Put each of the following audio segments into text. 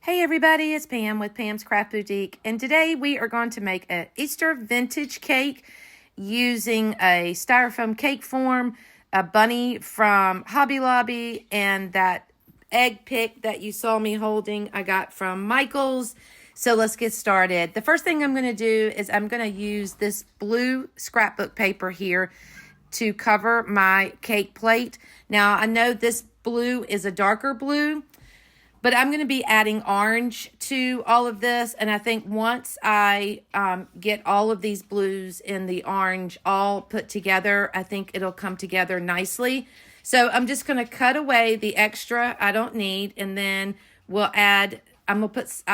Hey everybody, it's Pam with Pam's Craft Boutique, and today we are going to make an Easter vintage cake using a styrofoam cake form, a bunny from Hobby Lobby, and that egg pick that you saw me holding I got from Michael's. So let's get started. The first thing I'm going to do is I'm going to use this blue scrapbook paper here to cover my cake plate. Now I know this blue is a darker blue, but I'm going to be adding orange to all of this. And I think once I get all of these blues and the orange all put together, I think it'll come together nicely. So I'm just going to cut away the extra I don't need. And then we'll add, I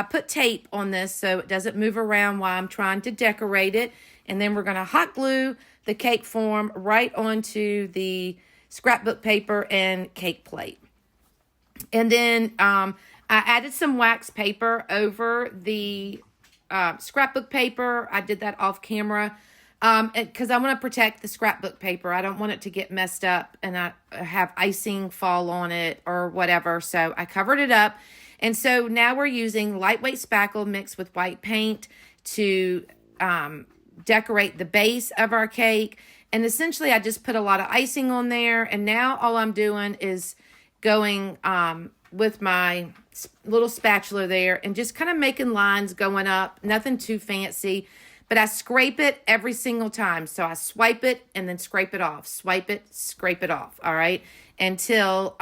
put tape on this so it doesn't move around while I'm trying to decorate it. And then we're going to hot glue the cake form right onto the scrapbook paper and cake plate. And then I added some wax paper over the scrapbook paper. I did that off camera because I want to protect the scrapbook paper. I don't want it to get messed up and I have icing fall on it or whatever. So I covered it up. And so now we're using lightweight spackle mixed with white paint to decorate the base of our cake. And essentially I just put a lot of icing on there. And now all I'm doing is going with my little spatula there and just kind of making lines going up, nothing too fancy, but I scrape it every single time. So I swipe it and then scrape it off, swipe it, scrape it off, all right, until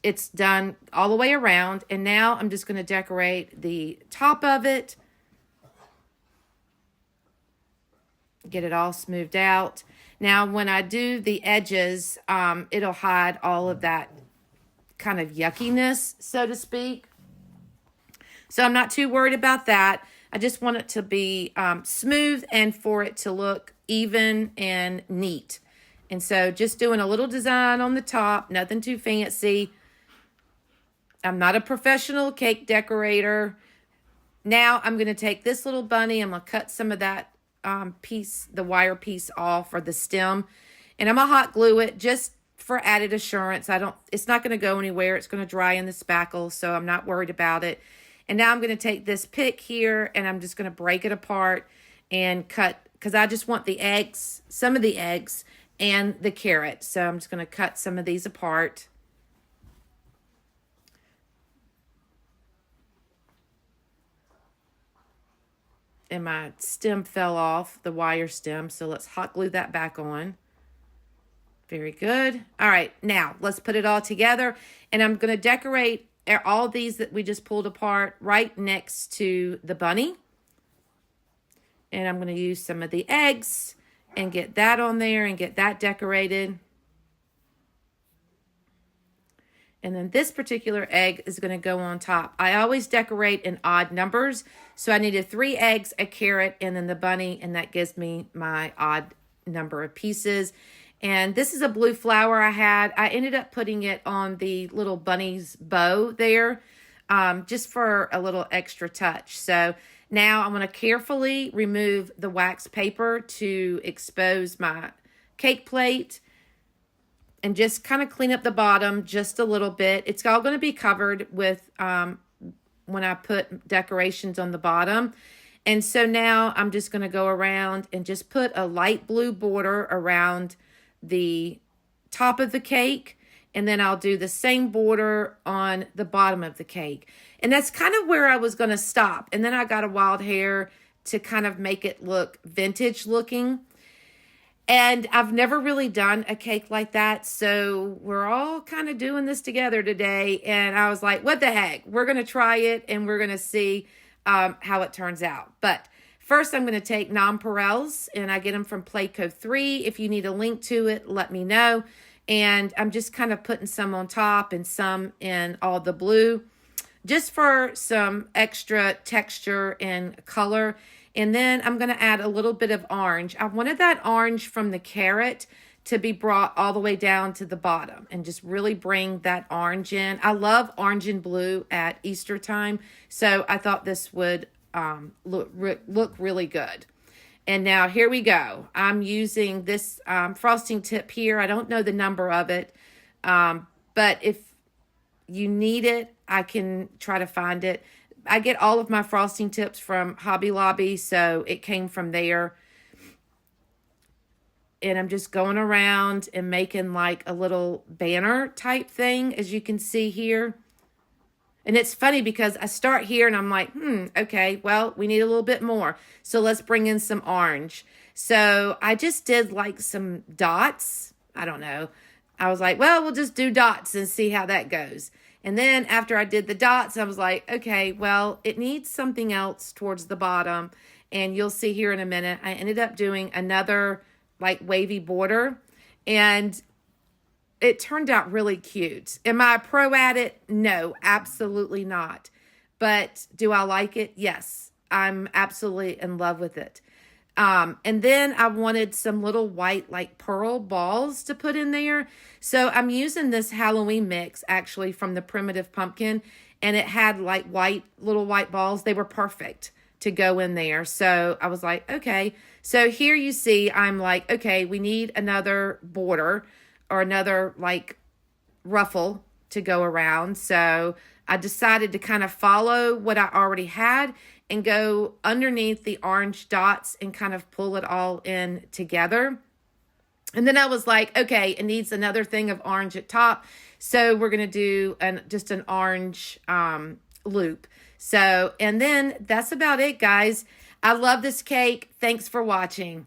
it's done all the way around. And now I'm just going to decorate the top of it, get it all smoothed out. Now, when I do the edges, it'll hide all of that kind of yuckiness, so to speak. So I'm not too worried about that. I just want it to be smooth and for it to look even and neat. And so just doing a little design on the top, nothing too fancy. I'm not a professional cake decorator. Now I'm going to take this little bunny. I'm going to cut some of that piece, the wire piece off, or the stem, and I'm going to hot glue it just for added assurance. It's not going to go anywhere. It's going to dry in the spackle, so I'm not worried about it. And now I'm going to take this pick here and I'm just going to break it apart and cut, because I just want the eggs, some of the eggs and the carrot. So I'm just going to cut some of these apart. And my stem fell off, the wire stem, so let's hot glue that back on. Very good. All right, now let's put it all together. And I'm going to decorate all these that we just pulled apart right next to the bunny. And I'm going to use some of the eggs and get that on there and get that decorated. And then this particular egg is going to go on top. I always decorate in odd numbers. So I needed 3 eggs, a carrot, and then the bunny. And that gives me my odd number of pieces. And this is a blue flower I had. I ended up putting it on the little bunny's bow there, just for a little extra touch. So now I'm going to carefully remove the wax paper to expose my cake plate and just kind of clean up the bottom just a little bit. It's all going to be covered with when I put decorations on the bottom. And so now I'm just going to go around and just put a light blue border around the top of the cake, and then I'll do the same border on the bottom of the cake. And that's kind of where I was going to stop. And then I got a wild hair to kind of make it look vintage looking. And I've never really done a cake like that, so we're all kind of doing this together today. And I was like, what the heck? We're going to try it, and we're going to see how it turns out. But first, I'm going to take nonpareils, and I get them from Playco 3. If you need a link to it, let me know. And I'm just kind of putting some on top and some in all the blue, just for some extra texture and color. And then I'm going to add a little bit of orange. I wanted that orange from the carrot to be brought all the way down to the bottom and just really bring that orange in. I love orange and blue at Easter time, so I thought this would look really good. And now here we go. I'm using this frosting tip here. I don't know the number of it, but if you need it, I can try to find it. I get all of my frosting tips from Hobby Lobby, so it came from there. And I'm just going around and making like a little banner type thing, as you can see here. And it's funny because I start here and I'm like, okay, well, we need a little bit more. So let's bring in some orange. So I just did like some dots. I don't know. I was like, well, we'll just do dots and see how that goes. And then after I did the dots, I was like, okay, well, it needs something else towards the bottom. And you'll see here in a minute, I ended up doing another like wavy border. And it turned out really cute. Am I a pro at it? No, absolutely not. But do I like it? Yes, I'm absolutely in love with it. And then I wanted some little white like pearl balls to put in there. So I'm using this Halloween mix actually from the Primitive Pumpkin, and it had like little white balls. They were perfect to go in there. So I was like, okay. So here you see, I'm like, okay, we need another border or another like ruffle to go around. So I decided to kind of follow what I already had and go underneath the orange dots and kind of pull it all in together. And then I was like, okay, it needs another thing of orange at top. So we're going to do just an orange loop. So, and then that's about it, guys. I love this cake. Thanks for watching.